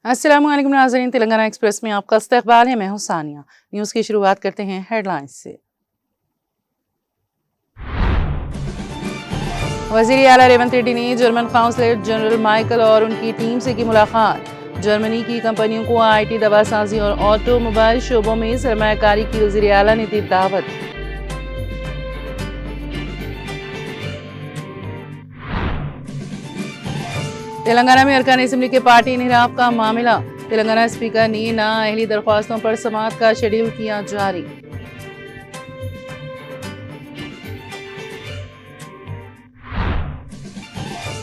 अस्सलाम वालेकुम नाज़रीन, तेलंगाना एक्सप्रेस में आपका इस्तकबाल है। मैं हूं सानिया। न्यूज़ की शुरुआत करते हैं हेडलाइंस से। वज़ीर आला रेवंत रेड्डी ने जर्मन काउंसलर जनरल माइकल और उनकी टीम से की मुलाकात। जर्मनी की कंपनियों को IT, दवासाजी और ऑटोमोबाइल शोबों में सरमायाकारी की वज़ीर आला ने दी दावत। तेलंगाना में अरकान असम्बली के पार्टी इन्हिराफ का मामला। तेलंगाना स्पीकर ने नाअहली दरख्वास्तों पर समाअत का शेड्यूल किया जारी।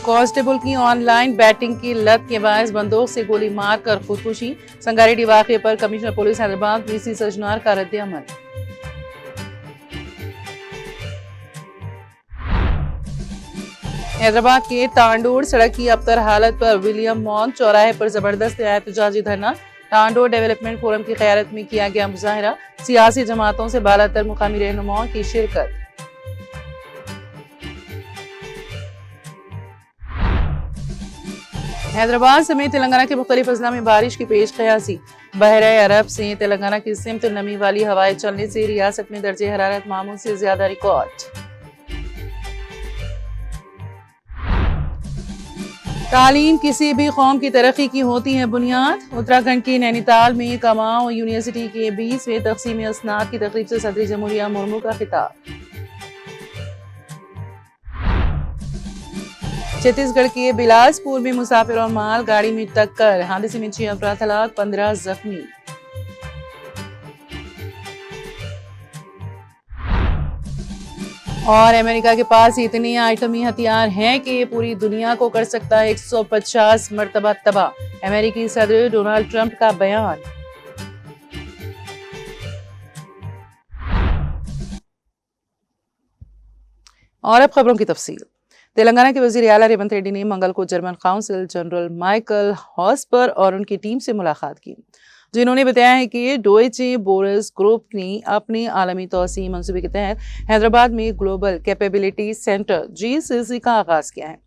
कांस्टेबल की ऑनलाइन बैटिंग की लत के बायस बंदूक से गोली मारकर खुदकुशी। संगारेड्डी वाकये पर commissioner police Hyderabad VC Sajjanar का रद्द-ए-अमल। हैदराबाद के तांडोर सड़क की अबतर हालत पर विलियम मॉल चौराहे पर जबरदस्त एहतजाजी धरना। तांडोर डेवलपमेंट फोरम की क़यादत में किया गया मुजाहिरा। सियासी जमातों से बालातर मुकामी रहनुमाओं की शिरकत। हैदराबाद समेत तेलंगाना के मुख्तलिफ अजला में बारिश की पेश कयासी। बहरे अरब से तेलंगाना की सिमत नमी वाली हवाएं चलने से रियासत में दर्जे हरारत मामूल से ज्यादा रिकॉर्ड। तालीम किसी भी कौम की तरक्की की होती है बुनियाद। उत्तराखंड के नैनीताल में कमाऊं यूनिवर्सिटी के 20वें तकसीम असनाद की तकरीब से सदर जमहूरिया मुर्मू का खिताब। छत्तीसगढ़ के बिलासपुर में मुसाफिर और माल गाड़ी में टक्कर। हादसे में 6 अफराद हलाक, 15 जख्मी। और अमेरिका के पास इतने आइटमी हथियार हैं कि ये पूरी दुनिया को कर सकता है 150 मरतबा तबाह। अमेरिकी सदर डोनाल्ड ट्रंप का बयान। और अब खबरों की तफसील। तेलंगाना के वज़ीर आला रेवंत रेड्डी ने मंगल को German council general Michael Hotspur और उनकी टीम से मुलाकात की, जिन्होंने बताया है कि डोइचे बोरस ग्रुप ने अपने आलमी तौसीम मंसूबे के तहत हैदराबाद में ग्लोबल कैपेबिलिटी सेंटर GCC का आगाज किया है।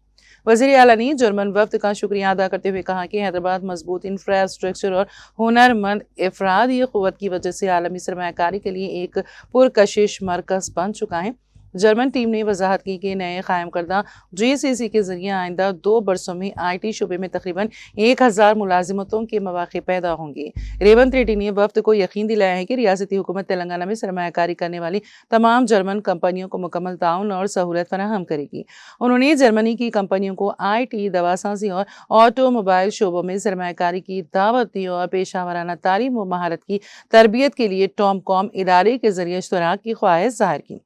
वज़ीर आला ने जर्मन वफ्द का शुक्रिया अदा करते हुए कहा कि हैदराबाद मजबूत इंफ्रास्ट्रक्चर और हुनरमंद अफरादी क़ुव्वत की वजह से आलमी सरमायाकारी के लिए एक पुरकशिश मरकज़ बन चुका है। जर्मन टीम ने वजाहत की कि नए कायम करदा GCC के जरिए आइंदा 2 बरसों में IT शोबे में तकरीबन 1000 मुलाजिमतों के मौके पैदा होंगे। रेवंत रेड्डी ने वफ्द को यकीन दिलाया है कि रियासती हुकूमत तेलंगाना में सरमायाकारी करने वाली तमाम जर्मन कंपनियों को मुकम्मल ताउन और सहूलत फराहम करेगी। उन्होंने जर्मनी की कंपनियों को IT, दवासाजी और ऑटोमोबाइल शोबों में सरमायाकारी की दावत दी और पेशा वराना तालीम व महारत की तरबियत के लिए टॉमकॉम इदारे के जरिए इश्तराक की ख्वाहिश जाहिर की।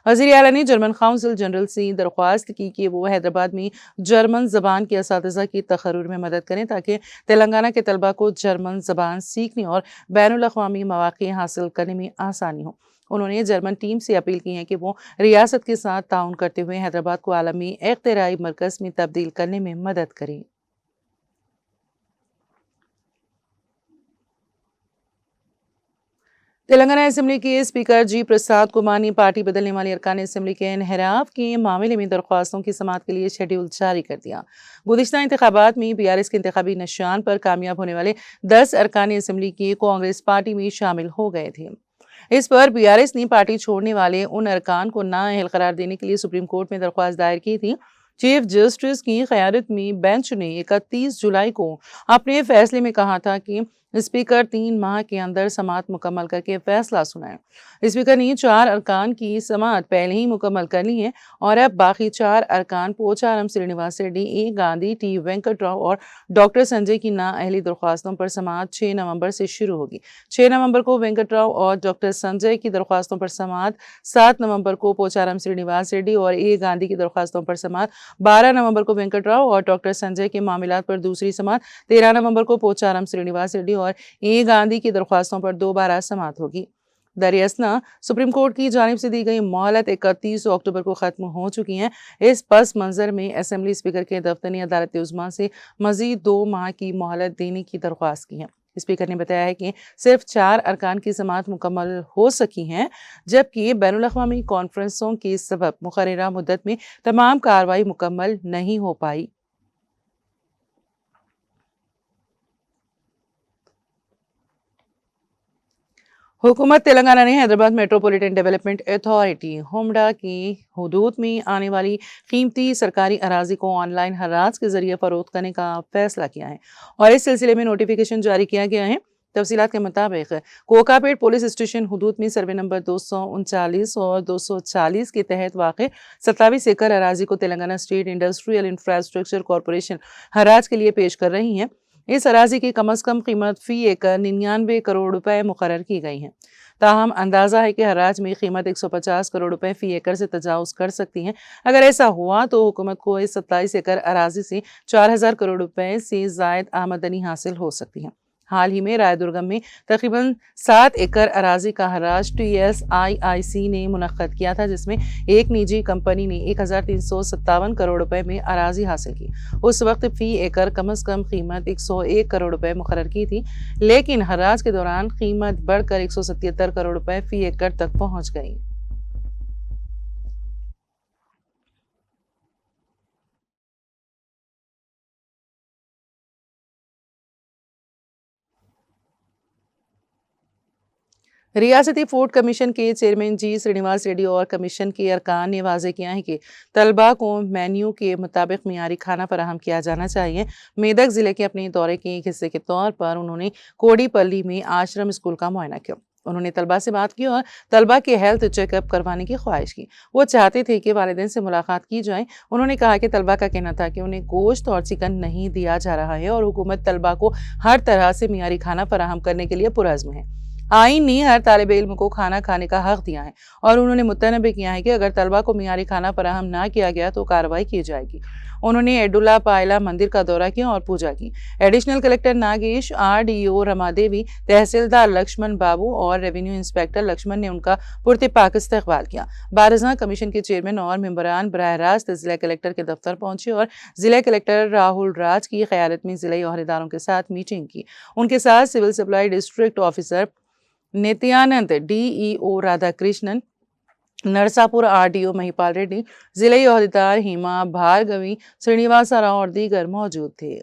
वज़ीर आला ने जर्मन काउंसिल जनरल से दरख्वास्त की कि वो हैदराबाद में जर्मन ज़बान के असातिज़ा की तक़र्रुर में मदद करें ताकि तेलंगाना के तलबा को जर्मन ज़बान सीखने और बैनुल अक़वामी मौक़े हासिल करने में आसानी हो। उन्होंने जर्मन टीम से अपील की है कि वो रियासत के साथ ताउन करते हुए हैदराबाद को आलमी इख्तिराई मरकज़ में तब्दील करने में मदद करें। तेलंगाना असेंबली के स्पीकर G प्रसाद कुमार ने पार्टी बदलने वाली अरकान असेंबली के इन्हिराफ के मामले में दरख्वास्तों की समाअत के लिए शेड्यूल जारी कर दिया। गुज़िश्ता इंतखाबात में BRS के इंतखाबी निशान पर कामयाब होने वाले 10 अरकान असेंबली की कांग्रेस पार्टी में शामिल हो गए थे। इस पर BRS ने पार्टी छोड़ने वाले उन अरकान को नाअहल करार देने के लिए सुप्रीम कोर्ट में दरख्वास्त दायर की थी। चीफ जस्टिस की क़यादत में बेंच ने 31 जुलाई को अपने फैसले में कहा था कि स्पीकर 3 माह के अंदर समाअत मुकम्मल करके फैसला सुनाए। स्पीकर ने 4 अरकान की समाअत पहले ही मुकम्मल कर ली है और अब बाकी 4 अरकान पोचारम श्रीनिवास रेड्डी, A गांधी, T वेंकट राव और डॉक्टर संजय की नाअहली दरख्वास्तों पर समाअत 6 नवंबर से शुरू होगी। 6 नवंबर को वेंकट राव और डॉक्टर संजय की दरख्वास्तों पर समाअत, 7 नवंबर को पोचारम श्रीनिवास रेड्डी और A गांधी की दरख्वास्तों पर समाअत, 12 नवंबर को वेंकट राव और डॉक्टर संजय के मामलात पर दूसरी समाअत, 13 नवंबर को पोचारम श्रीनिवास रेड्डी और A गांधी की दरख्वास्तों पर दोबारा समाअत होगी। दरियासना सुप्रीम कोर्ट की जानिब से दी गई मोहलत 31 अक्टूबर को खत्म हो चुकी है। इस पस मंजर में असेंबली स्पीकर के दफ्तर ने अदालत उज़्मा से मजीद 2 माह की मोहलत देने की दरख्वास्त की है। स्पीकर ने बताया है कि सिर्फ 4 अरकान की समाअत मुकम्मल हो सकी हैं, जबकि बैनुल अक़वामी कॉन्फ्रेंसों के सबब मुकर्ररा मुद्दत में तमाम कार्रवाई मुकम्मल नहीं हो पाई। हुकूमत तेलंगाना ने हैदराबाद मेट्रोपॉलिटन डेवलपमेंट अथॉरिटी हुमडा की हदूद में आने वाली कीमती सरकारी अराजी को ऑनलाइन हराज के जरिए फरोख्त करने का फैसला किया है और इस सिलसिले में नोटिफिकेशन जारी किया गया है। तफसीलात के मुताबिक कोकापेट पुलिस स्टेशन हदूद में सर्वे नंबर 239 और 240 के तहत वाक़ 27 एकड़ अराजी को Telangana state industrial infrastructure corporation हराज के लिए पेश कर रही है। इस अराजी की कम अज़ कम कीमत फ़ी एकड़ 99 करोड़ रुपए मुकर्रर की गई है। ताहम अंदाज़ा है कि हराज में कीमत 150 करोड़ रुपए फ़ी एकड़ से तजावुज़ कर सकती है। अगर ऐसा हुआ तो हुकूमत को इस 27 एकड़ अराजी से 4000 करोड़ रुपए से ज़ायद आमदनी हासिल हो सकती है। हाल ही में रायदुर्गम में तकरीबन 7 एकड़ अराजी का हराज TSIIC ने मुनक्कद किया था, जिसमें एक निजी कंपनी ने 1357 करोड़ रुपए में अराजी हासिल की। उस वक्त फी एकड़ कम अज़ कम कीमत 101 करोड़ रुपए मुकर्रर की थी, लेकिन हराज के दौरान कीमत बढ़कर 177 करोड़ रुपए फी एकड़ तक पहुंच गई। रियासती फूड कमीशन के चेयरमैन जी श्रीनिवास रेड्डी और कमीशन के अरकान ने वाज़ेह किया है कि तलबा को मेन्यू के मुताबिक मियारी खाना फराहम किया जाना चाहिए। मेदक ज़िले के अपने दौरे के एक हिस्से के तौर पर उन्होंने कोडीपल्ली में आश्रम स्कूल का मुआयना किया। उन्होंने तलबा से बात की और तलबा के हेल्थ चेकअप करवाने की ख्वाहिश की। वो चाहते थे कि वालिदैन से मुलाकात की जाए। उन्होंने कहा कि तलबा का कहना था कि उन्हें गोश्त और चिकन नहीं दिया जा रहा है और हुकूमत तलबा को हर तरह से मियारी खाना फराहम करने के लिए पुरज़्म है। आइन ने हर तालिब इल्म को खाना खाने का हक दिया है और उन्होंने मुतनबे किया है कि अगर तलबा को मियारी खाना फराहम ना किया गया तो कार्रवाई की जाएगी। उन्होंने एडुल्ला पायला मंदिर का दौरा किया और पूजा की। Additional collector Nagesh, RDO Rama Devi, तहसीलदार लक्ष्मण बाबू और रेवेन्यू इंस्पेक्टर लक्ष्मण ने उनका पुरतपाक इस्तकबाल किया। बारहज़ा कमीशन के चेयरमैन और मेंबरान बराह रास्त जिला कलेक्टर के दफ्तर पहुंचे और जिला कलेक्टर राहुल राज की क़यादत में जिला अहदेदारों के साथ मीटिंग की। उनके साथ civil supply district officer Nityanand, DEO Radhakrishnan, Narsapur RDO Mahipal Reddy, जिले अहदेदार हेमा भार्गवी, श्रीनिवास राव और दीगर मौजूद थे।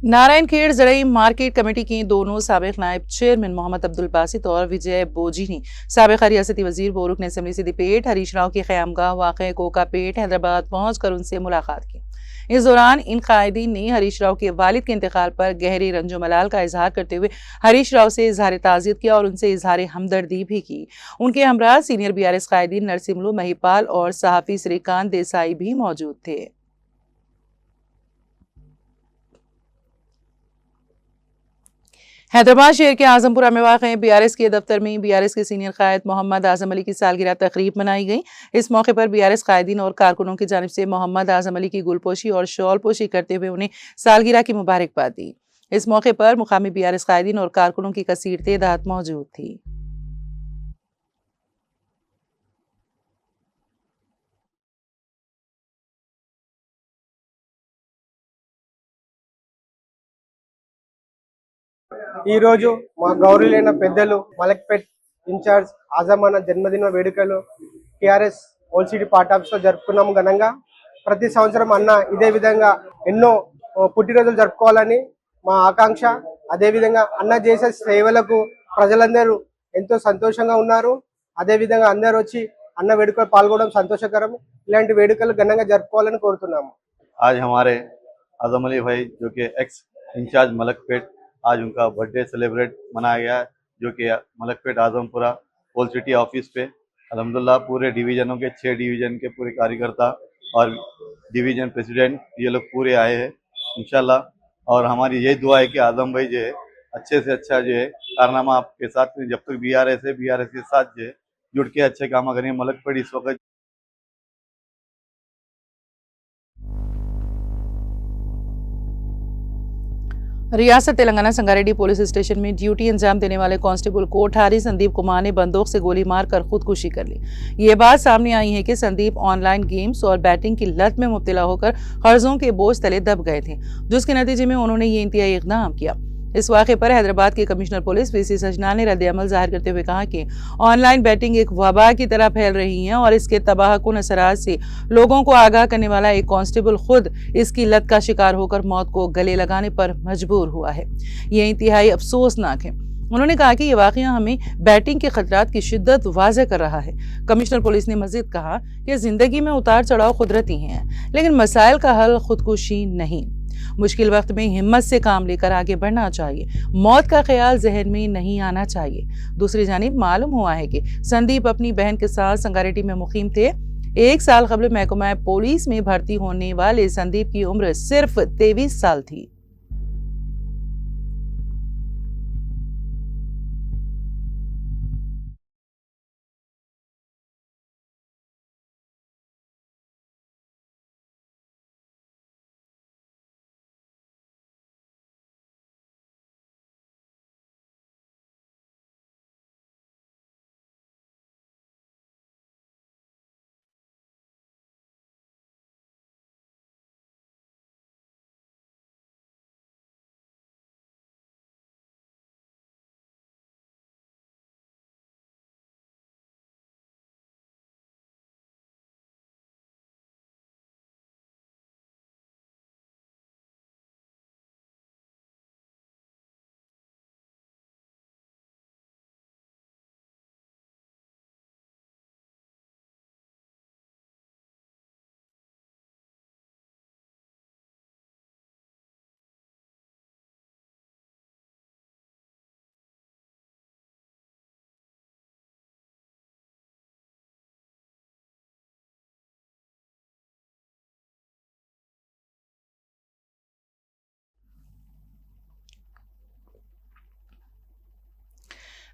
नारायण खेड़ ज़राई मार्केट कमेटी के दोनों साबिक नायब चेयरमैन मोहम्मद अब्दुल बासित और विजय बोजी ने साबिक रियासती वजीर बोरुक ने सिद्दीपेट हरीश राव की क़यामगाह वाक़ कोकापेट हैदराबाद पहुंचकर उनसे मुलाकात की। इस दौरान इन कायदीन ने हरीश राव के वालिद के इंतकाल पर गहरी रंजो मलाल का इजहार करते हुए हरीश राव से इजहार ताज़ियत किया और उनसे इजहार हमदर्दी भी की। उनके हमरा सीनियर BRS कायदीन नरसिमलू महिपाल और सहाफ़ी श्रीकांत देसाई भी मौजूद थे। हैदराबाद शहर के आजमपुरा में वाक़ BRS के दफ्तर में BRS के सीनियर कायद मोहम्मद आज़म अली की सालगिरह तकरीब मनाई गई। इस मौके पर BRS कायदीन और कारकुनों की जानिब से मोहम्मद आज़म अली की गुलपोशी और शॉल पोशी करते हुए उन्हें सालगिरह की मुबारकबाद दी। इस मौके पर मुकामी BRS कायदीन और कारकुनों की कसीर तादाद मौजूद थी। ఈ రోజు మా గౌరవులైన పెద్దలు మలక్పేట్ ఇన్ఛార్జ్ ఆజమన్న జన్మదిన వేడుకలు TRS old city part office లో జరుపుకున్నాము ఘనంగా. ప్రతి సంవత్సరం అన్న ఇదే విధంగా ఎన్నో పుట్టినరోజులు జరుపుకోవాలని మా ఆకాంక్ష. అదే విధంగా అన్న చేసే సేవలకు ప్రజలందరూ ఎంతో సంతోషంగా ఉన్నారు. అదే విధంగా అందరూ వచ్చి అన్న వేడుకలు పాల్గొనడం సంతోషకరం. ఇలాంటి వేడుకలు ఘనంగా జరుపుకోవాలని కోరుతున్నాము. आज हमारे आजम अली भाई जो कि एक्स इंचार्ज मलकपेट, आज उनका बर्थडे सेलिब्रेट मनाया गया, जो कि Malakpet Azampura old city office पे अल्हम्दुलिल्लाह पूरे डिवीजनों के 6 डिवीजन के पूरे कार्यकर्ता और डिवीजन प्रेसिडेंट ये लोग पूरे आए हैं इंशाल्लाह। और हमारी यही दुआ है कि आजम भाई जो है अच्छे से अच्छा जो है कारनामा आपके साथ में, जब तक BRS है BRS के साथ जो है जुड़ के अच्छे काम करेंगे। मलकपेट इस वक्त रियासत तेलंगाना संगारेड्डी पुलिस स्टेशन में ड्यूटी अंजाम देने वाले कांस्टेबल कोठारी संदीप कुमार ने बंदूक से गोली मारकर खुदकुशी कर ली। ये बात सामने आई है कि संदीप ऑनलाइन गेम्स और बैटिंग की लत में मुब्तला होकर कर्जों के बोझ तले दब गए थे, जिसके नतीजे में उन्होंने ये इंतहाई इक़दाम किया। इस वाक़े पर हैदराबाद के कमिश्नर पुलिस वीसी सजना ने रद्द-ए-अमल जाहिर करते हुए कहा कि ऑनलाइन बैटिंग एक वबा की तरह फैल रही है और इसके तबाहकुन असरात से लोगों को आगाह करने वाला एक कांस्टेबल खुद इसकी लत का शिकार होकर मौत को गले लगाने पर मजबूर हुआ है। ये इंतहाई अफसोसनाक है। उन्होंने कहा कि ये वाक़या हमें बैटिंग के खतरात की शिद्दत वाज़ेह कर रहा है। कमिश्नर पुलिस ने मज़ीद कहा कि ज़िंदगी में उतार चढ़ाव कुदरती हैं, लेकिन मसाइल का हल खुदकुशी नहीं। मुश्किल वक्त में हिम्मत से काम लेकर आगे बढ़ना चाहिए। मौत का ख्याल जहन में नहीं आना चाहिए। दूसरी जानिब मालूम हुआ है कि संदीप अपनी बहन के साथ संगारेड्डी में मुकीम थे। 1 साल कबल महकमा पुलिस में भर्ती होने वाले संदीप की उम्र सिर्फ 23 साल थी।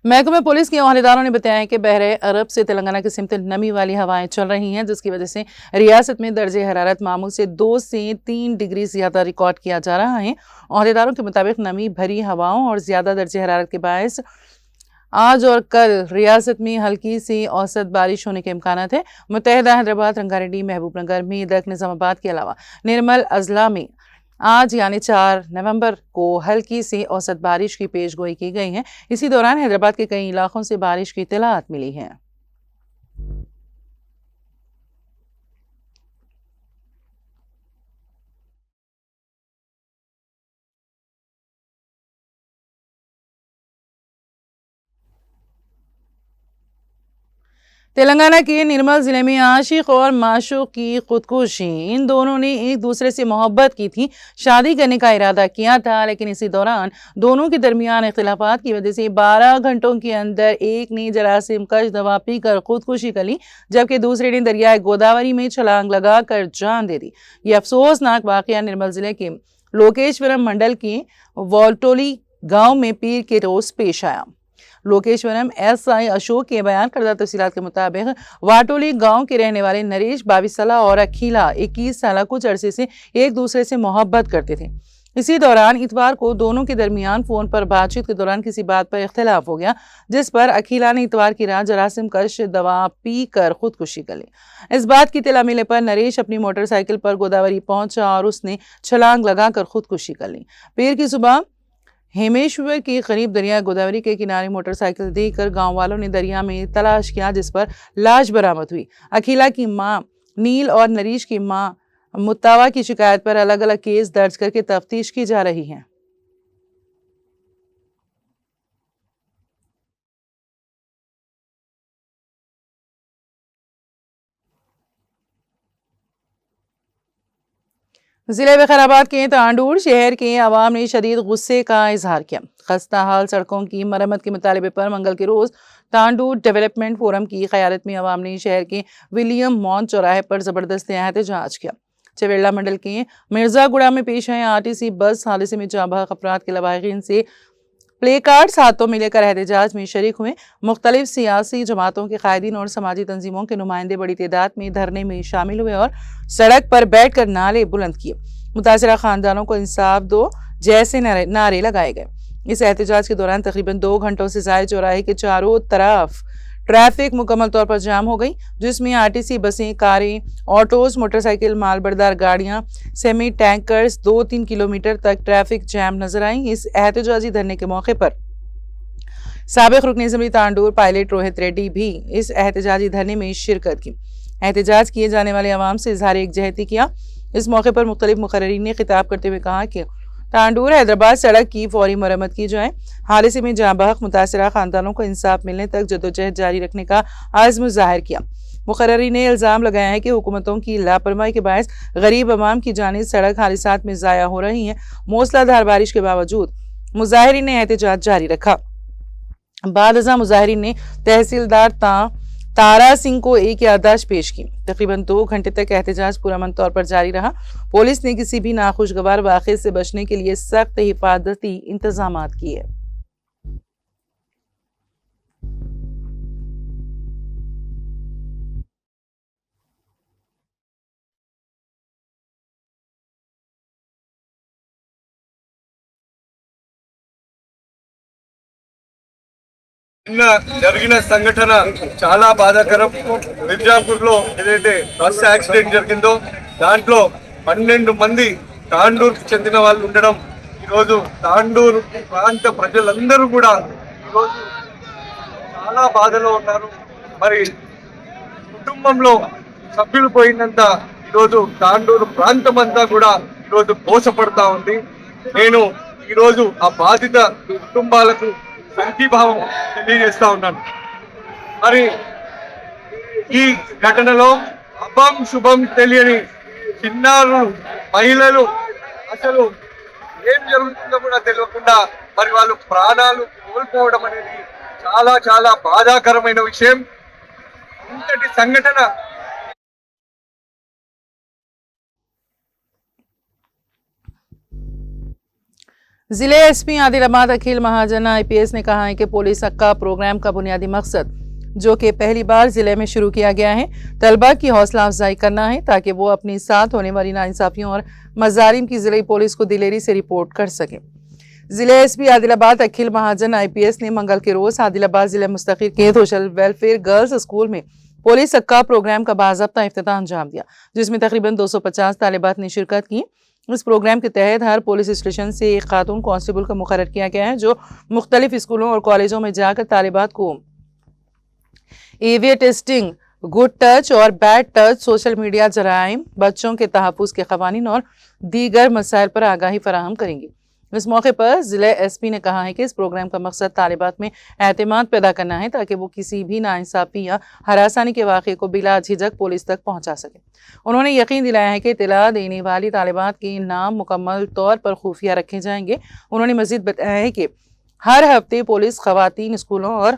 महकमे पुलिस के अहदेदारों ने बताया कि बहरे अरब से तेलंगाना की सिमत नमी वाली हवाएं चल रही हैं, जिसकी वजह से रियासत में दर्जे हरारत मामूल से 2 से 3 डिग्री ज्यादा रिकॉर्ड किया जा रहा है। अहदेदारों के मुताबिक नमी भरी हवाओं और ज्यादा दर्जे हरारत के बायस आज और कल रियासत में हल्की से औसत बारिश होने के इम्कानात है। मुत्तहिदा हैदराबाद, रंगारेड्डी, महबूबनगर, मेदक, निजामाबाद के अलावा निर्मल अजला में आज यानी 4 नवंबर को हल्की से औसत बारिश की पेशगोई की गई है। इसी दौरान हैदराबाद के कई इलाकों से बारिश की इत्तलात मिली है। तेलंगाना के निर्मल जिले में आशिक और माशूक की खुदकुशी। इन दोनों ने एक दूसरे से मोहब्बत की थी, शादी करने का इरादा किया था, लेकिन इसी दौरान दोनों के दरमियान इख्तिलाफात की वजह से 12 घंटों के अंदर एक ने जरासीम कश दवा पीकर खुदकुशी कर ली, जबकि दूसरे ने दरियाए गोदावरी में छलांग लगाकर जान दे दी। यह अफसोसनाक वाकया निर्मल जिले के लोकेश्वरम मंडल के वोल्टोली गाँव में पीर के रोज पेश आया। लोकेश्वरम एसआई अशोक के बयान करदा तफसीलात के मुताबिक वाटोली गांव के रहने वाले नरेश 22 साल और अखिला 21 साल कुछ अरसे से एक दूसरे से मोहब्बत करते थे। इसी दौरान इतवार को दोनों के दरमियान फोन पर बातचीत के दौरान किसी बात पर इख्तिलाफ हो गया, जिस पर अखिला ने इतवार की रात जरासीम कश दवा पी कर खुदकुशी कर ली। इस बात की इत्तला मिलने पर नरेश अपनी मोटरसाइकिल पर गोदावरी पहुंचा और उसने छलांग लगाकर खुदकुशी कर ली। पीर की सुबह हेमेश्वर के करीब दरिया गोदावरी के किनारे मोटरसाइकिल देखकर गांव वालों ने दरिया में तलाश किया, जिस पर लाश बरामद हुई। अखिला की मां नील और नरीश की मां मुत्तावा की शिकायत पर अलग अलग केस दर्ज करके तफ्तीश की जा रही है। जिले वखराबाद के तांडूर शहर के अवाम ने शदीद गुस्से का इजहार किया। खस्ता हाल सड़कों की मरम्मत के मुतालबे पर मंगल के रोज तांडूर डेवलपमेंट फोरम की क़यादत में अवाम ने शहर के विलियम मॉन चौराहे पर जबरदस्त एहतजाज किया। चवेला मंडल के मिर्जागुड़ा में पेश आए आरटीसी बस हादसे में जाबाज अफराद के लवाहिकीन से प्ले कार्ड्स हाथों में लेकर एहतजाज में शरीक हुए। मुख्तलिफ सियासी जमातों के कायदीन और समाजी तंजीमों के नुमाइंदे बड़ी तादाद में धरने में शामिल हुए और सड़क पर बैठ कर नारे बुलंद किए। मुतासरा खानदानों को इंसाफ दो, जैसे नारे लगाए गए। इस एहतजाज के दौरान तकरीबन 2 घंटों से ज्यादा चौराहे के चारों तरफ ट्रैफिक मुकम्मल तौर पर जाम हो गई, जिसमें आरटीसी बसें, कारें, ऑटोज, मोटरसाइकिल, मालबरदार गाड़ियां, सेमी टैंकर्स 2-3 किलोमीटर तक ट्रैफिक जैम नजर आई। इस एहतजाजी धरने के मौके पर साबिक रुकन असेंबली तांडूर पायलट रोहित रेड्डी भी इस एहतजाजी धरने में शिरकत की। एहतजाज किए जाने वाले अवाम से इजहार एकजहती किया। इस मौके पर मुख्तलिफ मुकर्रीरीन ने खिताब करते हुए कहा कि तांडूर हैदराबाद सड़क की फौरी मरम्मत की जाए। हादसे में जाँ बहक मुतासरा खानदानों को इंसाफ मिलने तक जदोजहद जारी रखने का आज़म जाहिर किया। मुकर्रीरीन ने इल्ज़ाम लगाया है कि हुकूमतों की लापरवाही के बायस गरीब अवाम की जानें सड़क हादसात में ज़ाया हो रही हैं। मूसलाधार बारिश के बावजूद मुजाहिरीन ने एहतजाज जारी रखा। बाद अज़ां मुजाहिरीन ने तहसीलदार तारा सिंह को एक याददाश्त पेश की। तकरीबन 2 घंटे तक एहतजाज पुरअमन तौर पर जारी रहा। पुलिस ने किसी भी नाखुशगवार वाक़े से बचने के लिए सख्त हिफाजती इंतजाम किए। నిన్న జరిగిన సంఘటన చాలా బాధాకరం. మిర్జాపూర్లో ఏదైతే బస్సు యాక్సిడెంట్ జరిగిందో దాంట్లో 12 మంది తాండూరుకు చెందిన వాళ్ళు ఉండడం, ఈరోజు తాండూరు ప్రాంత ప్రజలందరూ కూడా ఈరోజు చాలా బాధలో ఉన్నారు. మరి కుటుంబంలో సభ్యులు పోయినంత ఈరోజు తాండూరు ప్రాంతం అంతా కూడా ఈరోజు మోసపడతా ఉంది. నేను ఈరోజు ఆ బాధిత కుటుంబాలకు సంఘీభావం తెలియజేస్తా ఉన్నాను. మరి ఈ ఘటనలో అభం శుభం తెలియని చిన్నారులు, మహిళలు అసలు ఏం జరుగుతుందో కూడా తెలియకుండా మరి వాళ్ళు ప్రాణాలు కోల్పోవడం అనేది చాలా చాలా బాధాకరమైన విషయం. ఇంతటి సంఘటన जिले एसपी आदिलाबाद अखिल महाजन IPS ने कहा है कि पुलिस अक्का प्रोग्राम का बुनियादी मकसद, जो कि पहली बार जिले में शुरू किया गया है, तलबा की हौसला अफजाई करना है ताकि वो अपने साथ होने वाली नाइंसाफियों और मजालिम की जिले पुलिस को दिलेरी से रिपोर्ट कर सके। जिले एसपी आदिलाबाद अखिल महाजन IPS ने मंगल के रोज आदिलाबाद जिले मुस्तकिल के सोशल वेलफेयर गर्ल्स स्कूल में पुलिस अक्का प्रोग्राम का बाज़ाब्ता इफ्तिताह अंजाम दिया, जिसमें तकरीबन 250 तालिबात ने शिरकत की। इस प्रोग्राम के तहत हर पुलिस स्टेशन से एक खातून कांस्टेबल को मुकर्रर किया गया है, जो मुख्तलिफ स्कूलों और कॉलेजों में जाकर तालिबात को एवियर टेस्टिंग, गुड टच और बैड टच, सोशल मीडिया जराइम, बच्चों के तहफ़्फ़ुज़ के क़वानीन और दीगर मसाइल पर आगाही फराहम करेंगी। इस मौके पर जिले एसपी ने कहा है कि इस प्रोग्राम का मकसद तालिबात में एतमाद पैदा करना है ताकि वो किसी भी नाइंसाफ़ी या हरासानी के वाक़े को बिला झिझक पुलिस तक पहुंचा सके। उन्होंने यकीन दिलाया है कि इत्तला देने वाली तालिबात के नाम मुकम्मल तौर पर खुफिया रखे जाएंगे। उन्होंने मज़ीद बताया है कि हर हफ्ते पुलिस ख़वातीन स्कूलों और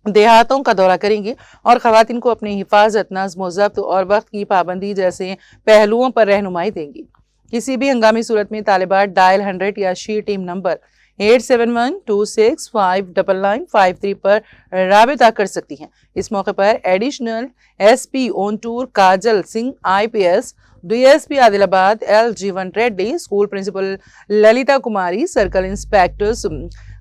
देहातों का दौरा करेंगी और ख़वातीन को अपनी हिफाजत, नज़्म व ज़ब्त और वक्त की पाबंदी जैसे पहलुओं पर रहनुमाई देंगी। किसी भी हंगामी सूरत में तालिबात डायल 100 या शी टीम नंबर 8712659953 पर राबिता कर सकती हैं। इस मौके पर additional SP on tour Kajal Singh IPS, DSP Adilabad L Jeevan Reddy, school principal Lalitha Kumari, circle inspectors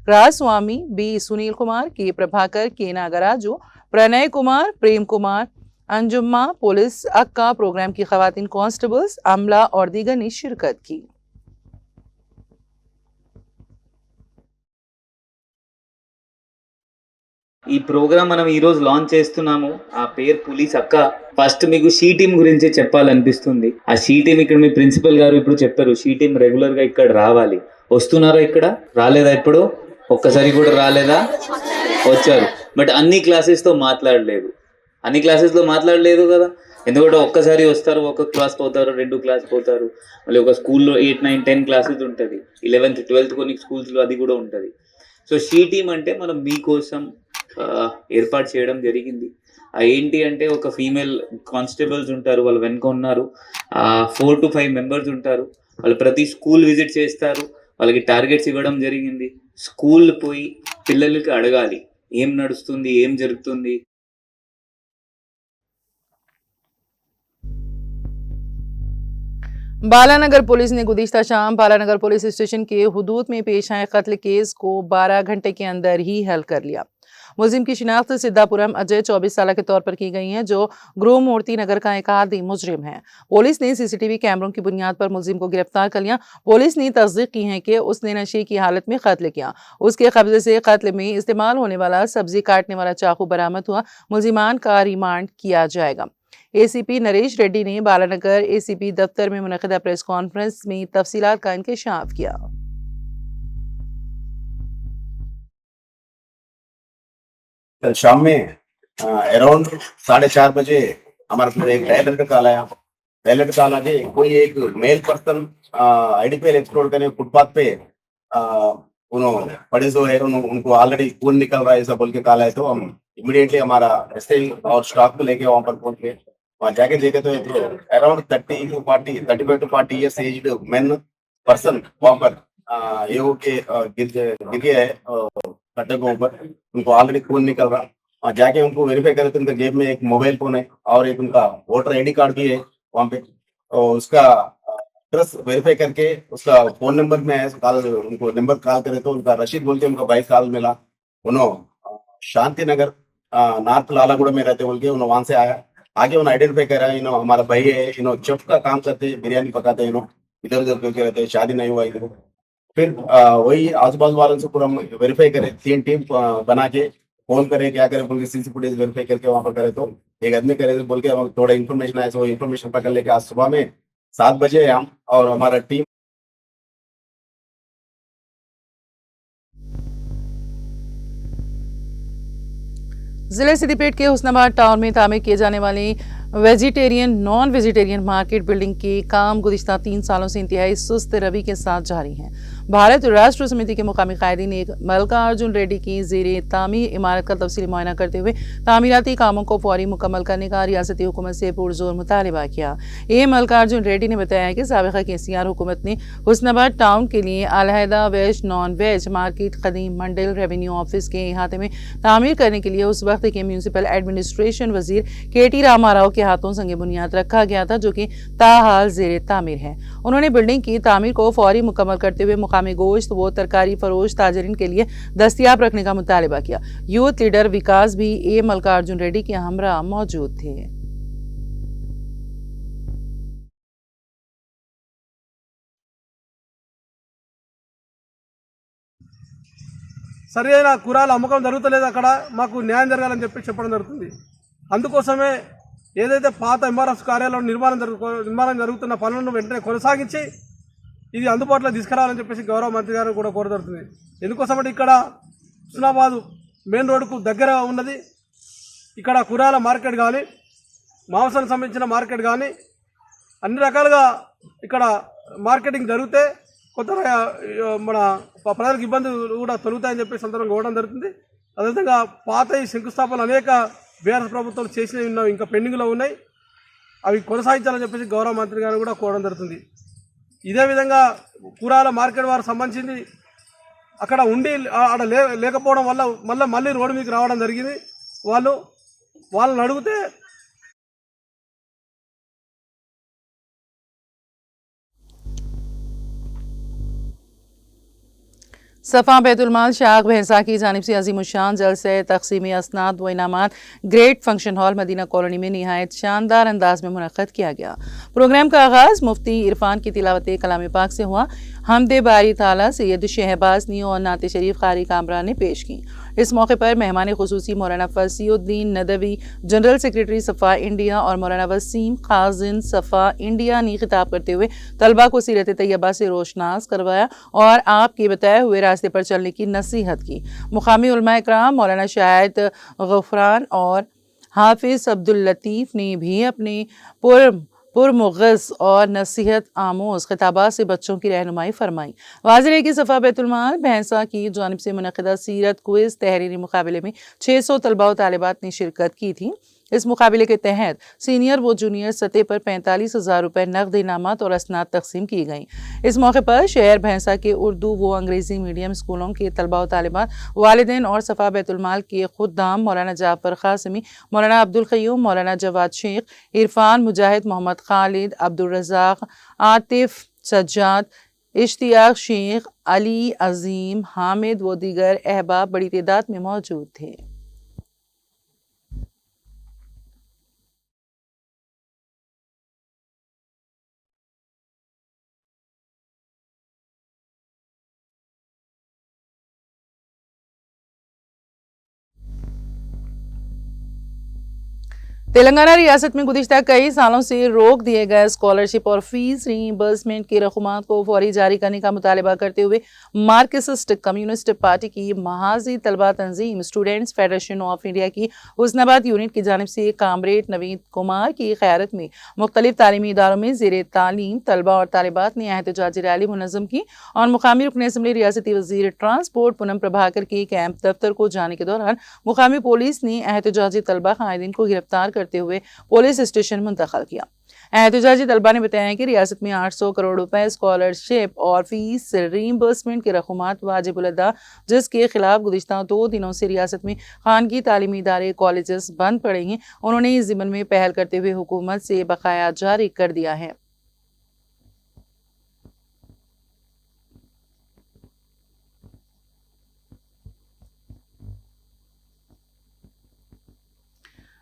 Rajaswamy B Sunil Kumar, K Prabhakar, K Nagaraju, Pranay Kumar, Prem Kumar, Anjumma, police Akka program की खवातीन कांस्टेबल्स, अमला और दीगर ने शिरकत की। ఈ ప్రోగ్రామ్ మనం ఈ రోజు లాంచ్ చేస్తున్నాము. ఆ పేరు పోలీస్ అక్క. ఫస్ట్ మీకు షీ టీమ్ గురించి చెప్పాలనిపిస్తుంది. ఆ షీ టీమ్ ఇక్కడ మీ ప్రిన్సిపల్ గారు ఇప్పుడు చెప్పారు, షీ టీమ్ రెగ్యులర్ గా ఇక్కడ రావాలి. వస్తున్నారా? ఇక్కడ రాలేదా? ఇప్పుడు ఒక్కసారి కూడా రాలేదా? వచ్చారు, బట్ అన్ని క్లాసెస్ తో మాట్లాడలేదు. అన్ని క్లాసెస్లో మాట్లాడలేదు కదా, ఎందుకంటే ఒక్కసారి వస్తారు, ఒక క్లాస్ పోతారు, 2 క్లాస్ పోతారు. మళ్ళీ ఒక స్కూల్లో 8, 9, 10 క్లాసెస్ ఉంటుంది. 11th, 12th కొన్ని స్కూల్స్లో అది కూడా ఉంటుంది. సో షీ టీమ్ అంటే మనం మీకోసం ఏర్పాటు చేయడం జరిగింది. ఏంటి అంటే ఒక ఫీమేల్ కానిస్టేబుల్స్ ఉంటారు, వాళ్ళు వెనుక ఉన్నారు. 4 to 5 మెంబర్స్ ఉంటారు. వాళ్ళు ప్రతి స్కూల్ విజిట్ చేస్తారు. వాళ్ళకి టార్గెట్స్ ఇవ్వడం జరిగింది. స్కూల్ పోయి పిల్లలకి అడగాలి ఏం నడుస్తుంది, ఏం జరుగుతుంది. बालानगर पुलिस ने गुज़िश्ता शाम बालानगर पुलिस स्टेशन के हुदूद में पेश आए कत्ल केस को 12 घंटे के अंदर ही हल कर लिया। मुलजिम की शिनाख्त सिद्धापुरम अजय 24 साल के तौर पर की गई है, जो गृह मूर्ति नगर का एक आदी मुजरिम है। पुलिस ने सीसीटीवी कैमरों की बुनियाद पर मुलजिम को गिरफ्तार कर लिया। पुलिस ने तस्दीक की है कि उसने नशे की हालत में कत्ल किया। उसके कब्जे से कत्ल में इस्तेमाल होने वाला सब्जी काटने वाला चाकू बरामद हुआ। मुलजिमान का रिमांड किया जाएगा। एसीपी नरेश रेड्डी ने बालानगर एसीपी दफ्तर में मुनक़िदा प्रेस कॉन्फ्रेंस में तफसीलात का इंकशाफ किया। कल शाम में अराउंड 4:30 बजे हमारे पास एक डायलर का कॉल आया। डायलर का कॉल आके कोई एक मेल पर्सन आईडीपीएल एक्सप्लोर करने फुटपाथ पे उन्होंने पड़े जो है उनको ऑलरेडी खून निकल रहा है ऐसा बोल के कॉल आया। तो हम इमीडिएटली हमारा एसआई और स्टाफ को लेके वहां पर पहुंच गए। वहां जाके देखे तो around 35 to 40 years aged main person वहां पर ये हो के गिर गया है कट्टे के ऊपर। उनको ऑलरेडी खून निकल रहा। वहाँ जाके उनको वेरीफाई करे तो उनके जेब में एक मोबाइल फोन है और एक उनका वोटर आईडी कार्ड भी है वहाँ पे। और उसका एड्रेस वेरीफाई करके उसका फोन नंबर में है कॉल, उनको नंबर कॉल करे तो उनका रशीद बोल के उनका बाइक कॉल मिला। उन्होंने शांति नगर नॉर्थ लालागुड़ा में रहते बोल के उन्होंने वहां से आया। आगे उन्होंने आइडेंटिफाई करा इन्हों हमारा भाई है, इन्हों चेफ का काम करते, बिरयानी पकाते, इन्हों इधर उधर करके रहते, शादी नहीं हुआ इधर। फिर वही आजू बाजू वालों से पूरा वेरीफाई करे, 3 टीम बना के फोन करे क्या करे बोल के सीसी फुटेज वेरीफाई करके वहां पर करे तो एक आदमी करे बोल के हम थोड़ा इन्फॉर्मेशन आया। तो इन्फॉर्मेशन पकड़ लेके आज सुबह में 7 बजे हम और हमारा टीम जिले सिद्दीपेट के हुस्नाबाद टाउन में तामीर किए जाने वाली vegetarian non vegetarian market building के काम गुज़िश्ता 3 सालों से इंतहाई सुस्त रवि के साथ जारी हैं। भारत राष्ट्र समिति के मुकामी कायदीन ने मल्लिकार्जुन रेड्डी की ज़ेरे तामीर इमारत का तफसीली मुआयना करते हुए तामीराती कामों को फौरी मुकम्मल करने का रियासती हुकूमत से पुरजोर मुतालबा किया। ये मल्लिकार्जुन रेड्डी ने बताया कि साबिक़ा केसीआर हुकूमत ने हुस्नाबाद टाउन के लिए अलहदा वेज नॉन वेज मार्केट कदीम मंडल रेवेन्यू ऑफिस के अहाते में तामीर करने के लिए उस वक्त के म्यूनसिपल एडमिनिस्ट्रेशन वजीर KT रामाराव के हाथों संगे बुनियाद रखा गया था, जो कि ताहाल ज़ेरे तामीर है। उन्होंने बिल्डिंग की तामीर को फौरी मुकम्मल करते हुए मुकामी गोश्त व तरकारी फरोश ताजरीन के लिए दस्तियाब रखने का मुतालबा किया। यूथ लीडर विकास भी ए मल्लिकार्जुन रेड्डी के हमरा मौजूद थे। సరైన కూరల అమ్మకం జరుగుతలేదు, అక్కడ మాకు న్యాయం జరగాలని చెప్పడం జరుగుతుంది. అందుకోసమే ఏదైతే పాత ఎంఆర్ఎఫ్ కార్యాలయం నిర్మాణం జరుగుతున్న పనులను వెంటనే కొనసాగించి ఇది అందుబాటులో తీసుకురావాలని చెప్పేసి గౌరవ మంత్రి గారు కూడా కోరదడుతుంది. ఎందుకోసమంటే ఇక్కడ హుస్నాబాద్ మెయిన్ రోడ్డుకు దగ్గర ఉన్నది. ఇక్కడ కూరల మార్కెట్ కానీ మాంసానికి సంబంధించిన మార్కెట్ కానీ అన్ని రకాలుగా ఇక్కడ మార్కెటింగ్ జరిగితే కొంత మన ప్రజలకు ఇబ్బందులు కూడా తొలుగుతాయని చెప్పి సందర్భంగా కోవడం జరుగుతుంది. అదేవిధంగా పాత ఈ శంకుస్థాపనలు అనేక బీఆర్ఎస్ ప్రభుత్వం చేసినవి ఉన్నాయి, ఇంకా పెండింగ్లో ఉన్నాయి, అవి కొనసాగించాలని చెప్పేసి గౌరవ మంత్రి గారు కూడా కోవడం జరుగుతుంది. ఇదే విధంగా కూరల మార్కెట్ వారికి సంబంధించింది అక్కడ ఉండి ఆడ లేకపోవడం వల్ల మళ్ళీ రోడ్డు మీకు రావడం జరిగింది. వాళ్ళని అడిగితే सफ़ा बैतुलमाल शाख भैंसा की जानिब से अज़ीमुशान जलसे तक़सीमी असनाद व इनामात great function hall Madina colony में निहायत शानदार अंदाज में मुनक़्क़द किया गया। प्रोग्राम का आगाज़ मुफ्ती इरफान की तिलावत कलाम पाक से हुआ। हमदे बारी ताला सैयद शहबाज नी और नाते शरीफ कारी कामरान ने पेश की। इस मौके पर मेहमान खुसूसी मौलाना फसीउद्दीन नदवी, जनरल सेक्रेटरी सफ़ा इंडिया और मौलाना वसीम खाजिन सफ़ा इंडिया ने खिताब करते हुए तलबा को सीरत तैयबा से रोशनास करवाया और आपके बताए हुए रास्ते पर चलने की नसीहत की। मुकामी उलमा इकराम मौलाना शाहिद गफरान और हाफिज़ अब्दुल लतीफ़ ने भी अपने पुरमुग़ज़ और नसीहत आमोज़ खिताबात से बच्चों की रहनुमाई फरमाई। वाज़ेह है कि सफ़ा बैतुलमाल भैंसा की जानिब से मुनक़्क़िदा सीरत क्विज़ तहरीरी मुकाबले में 600 तलबा व तालिबात ने शिरकत की थी। इस मुकाबले के तहत सीनियर व जूनियर सतह पर 45,000 रुपए नकद इनामत और असनाद तकसीम की गई। इस मौके पर शहर भैंसा के उर्दू व अंग्रेजी मीडियम स्कूलों के तलबा व तालिबात, वालिदैन और सफा बैतुलमाल के खुद्दाम मौलाना जाफर कासिमी, मौलाना अब्दुल क़य्यूम, मौलाना जवाद शेख, इरफान मुजाहिद, मोहम्मद खालिद, अब्दुल रज़ाक, आतिफ सज्जाद, इश्तियाक शेख, अली अजीम, हामिद व दीगर अहबाब बड़ी तादाद में मौजूद थे। तेलंगाना रियासत में गुज़िश्ता कई सालों से रोक दिए गए स्कॉलरशिप और फीस रीइंबर्समेंट की रकूमात को फौरी जारी करने का मुतालबा करते हुए मार्क्सिस्ट कम्युनिस्ट पार्टी की महाजी तलबा तंजीम स्टूडेंट्स फेडरेशन ऑफ इंडिया की हुस्नाबाद यूनिट की जानिब से कामरेड नवीद कुमार की क़यादत में मुख्तलिफ तालीमी इदारों में ज़ेर तालीम तलबा और तालिबात ने एहतजाजी रैली मुनज़्ज़म की और मुकामी रुकन असम्बली रियासती वज़ीर ट्रांसपोर्ट पूनम प्रभाकर के कैंप दफ्तर को जाने के दौरान मुकामी पुलिस ने एहतजाजी तलबा कायदीन को गिरफ्तार करते हुए पुलिस स्टेशन मुंतकिल किया। एहतजाजी तलबा ने बताया कि रियासत में 800 करोड़ रुपए स्कॉलरशिप और फीस रीइंबर्समेंट की रकूमात वाजिब अदा, जिसके खिलाफ गुज़िश्ता 2 दिनों से रियासत में खानगी तालीमी इदारे कॉलेजेस बंद पड़े हैं। उन्होंने इस ज़िम्न में पहल करते हुए हुकूमत से बकाया जारी कर दिया है।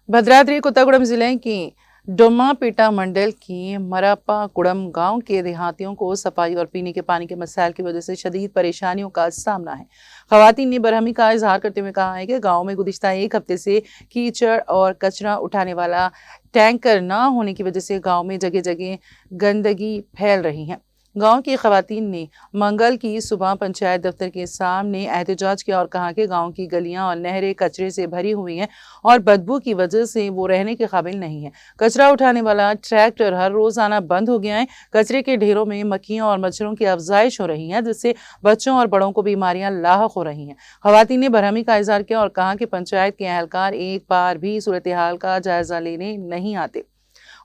भद्राद्री कोत्तागुड़म जिले की डोमापीटा मंडल की मरापाकुड़म गांव के देहातियों को सफाई और पीने के पानी के मसाइल की वजह से शदीद परेशानियों का सामना है। खवातीन ने बरहमी का इजहार करते हुए कहा है कि गांव में गुज़िश्ता एक हफ्ते से कीचड़ और कचरा उठाने वाला टैंकर न होने की वजह से गाँव में जगह जगह गंदगी फैल रही है। गांव की खवातीन ने मंगल की सुबह पंचायत दफ्तर के सामने एहतजाज किया और कहा कि गांव की गलियां और नहरें कचरे से भरी हुई हैं और बदबू की वजह से वो रहने के काबिल नहीं है। कचरा उठाने वाला ट्रैक्टर हर रोज आना बंद हो गया है। कचरे के ढेरों में मक्खियों और मच्छरों की अफजाइश हो रही है, जिससे बच्चों और बड़ों को बीमारियां लाहक हो रही हैं। खवातीन ने बरहमी का इजहार किया और कहा कि पंचायत के एहलकार एक बार भी सूरत हाल का जायजा लेने नहीं आते।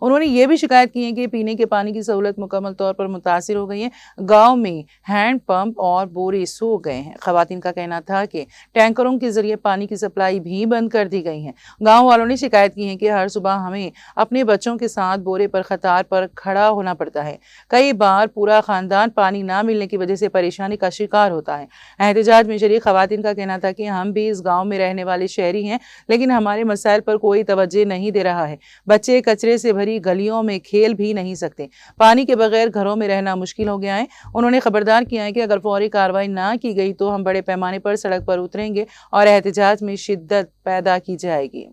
उन्होंने ये भी शिकायत की है कि पीने के पानी की सहूलत मुकम्मल तौर पर मुतासिर हो गई है। गांव में हैंड पंप और बोरे सूख गए हैं। खवातीन का कहना था कि टैंकरों के जरिए पानी की सप्लाई भी बंद कर दी गई है। गांव वालों ने शिकायत की है कि हर सुबह हमें अपने बच्चों के साथ बोरे पर कतार पर खड़ा होना पड़ता है। कई बार पूरा खानदान पानी ना मिलने की वजह से परेशानी का शिकार होता है। एहतजाज में शरीक खवातीन का कहना था कि हम भी इस गाँव में रहने वाले शहरी हैं, लेकिन हमारे मसाइल पर कोई तवज्जो नहीं दे रहा है। बच्चे कचरे से भरी गलियों में खेल भी नहीं सकते। पानी के बगैर घरों में रहना मुश्किल हो गया है। उन्होंने खबरदार किया है कि अगर फौरी कार्रवाई ना की गई तो हम बड़े पैमाने पर सड़क पर उतरेंगे और एहतजाज में शिद्दत पैदा की जाएगी।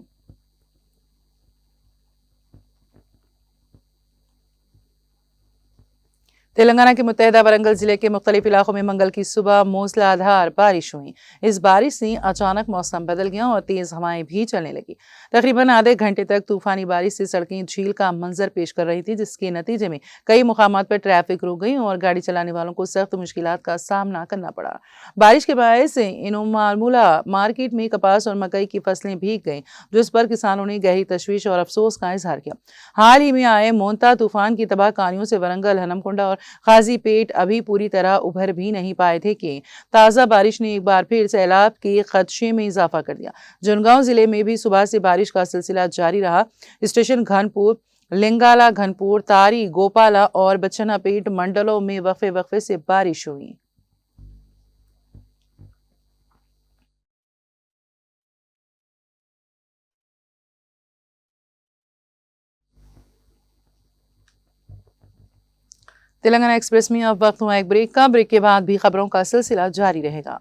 तेलंगाना के मुत्तहिदा वरंगल जिले के मुख्तलिफ इलाकों में मंगल की सुबह मूसलाधार बारिश हुई। इस बारिश से अचानक मौसम बदल गया और तेज हवाएं भी चलने लगी। तकरीबन आधे घंटे तक तूफानी बारिश से सड़कें झील का मंजर पेश कर रही थी, जिसके नतीजे में कई मुकामात पर ट्रैफिक रुक गई और गाड़ी चलाने वालों को सख्त मुश्किलात का सामना करना पड़ा। बारिश के बायस इनोमामुला मार्केट में कपास और मकई की फसलें भीग गईं, जिस पर किसानों ने गहरी तशवीश और अफसोस का इजहार किया। हाल ही में आए मोंता तूफान की तबाहकारियों से वरंगल, हनमकुंडा और गाजीपेट अभी पूरी तरह उभर भी नहीं पाए थे कि ताज़ा बारिश ने एक बार फिर सैलाब के खदशे में इजाफा कर दिया। जुनगांव जिले में भी सुबह से बारिश का सिलसिला जारी रहा। स्टेशन घनपुर, लिंगाला घनपुर, तारी, गोपाला और बच्चनापेट मंडलों में वक्फे वक्फे से बारिश हुई। तेलंगाना एक्सप्रेस में अब वक्त हुआ एक ब्रेक का। ब्रेक के बाद भी खबरों का सिलसिला जारी रहेगा।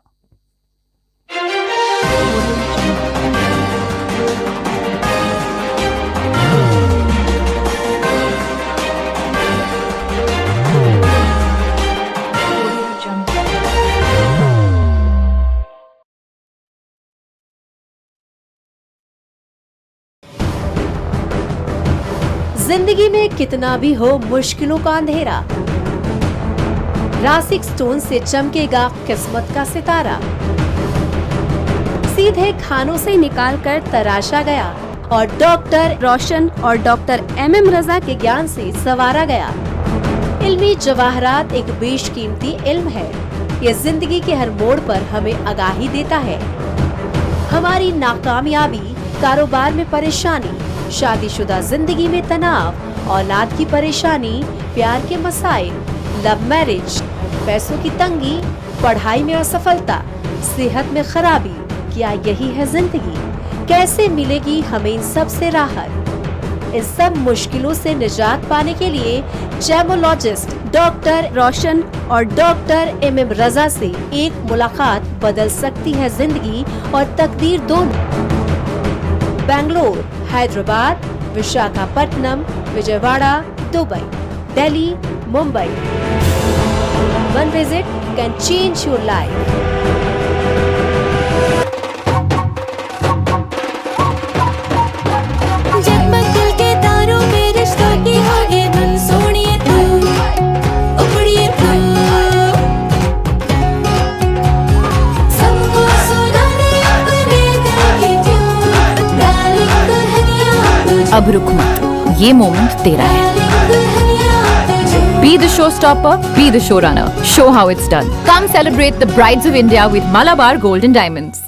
जिंदगी में कितना भी हो मुश्किलों का अंधेरा, रासिक स्टोन से चमकेगा किस्मत का सितारा। सीधे खानों से निकालकर तराशा गया और डॉक्टर रोशन और डॉक्टर MM रजा के ज्ञान से संवारा गया। इल्मी जवाहरात एक बेशकीमती इल्म है। ये जिंदगी के हर मोड़ पर हमें आगाही देता है। हमारी नाकामयाबी, कारोबार में परेशानी, शादीशुदा जिंदगी में तनाव, औलाद की परेशानी, प्यार के मसाइल, लव मैरिज, पैसों की तंगी, पढ़ाई में असफलता, सेहत में खराबी, क्या यही है जिंदगी? कैसे मिलेगी हमें इन सब से राहत? इन सब मुश्किलों से निजात पाने के लिए जैमोलॉजिस्ट डॉक्टर रोशन और डॉक्टर MM रजा से एक मुलाकात बदल सकती है जिंदगी और तकदीर दोनों। Bangalore, Hyderabad, Visakhapatnam, Vijayawada, Dubai, Delhi, Mumbai. One visit can change your life. जगमग दिल के तारों में रिश्तों की आगे धुन सोनिए तू, उखड़िए तू। सबको सुनाने अपने दिल की ट्यून, डार्लिंग दुल्हनिया तुझे। अब रुक मत, ये मोमेंट तेरा है। Be the showstopper, be the showrunner. Show how it's done. Come celebrate the Brides of India with Malabar Gold and Diamonds.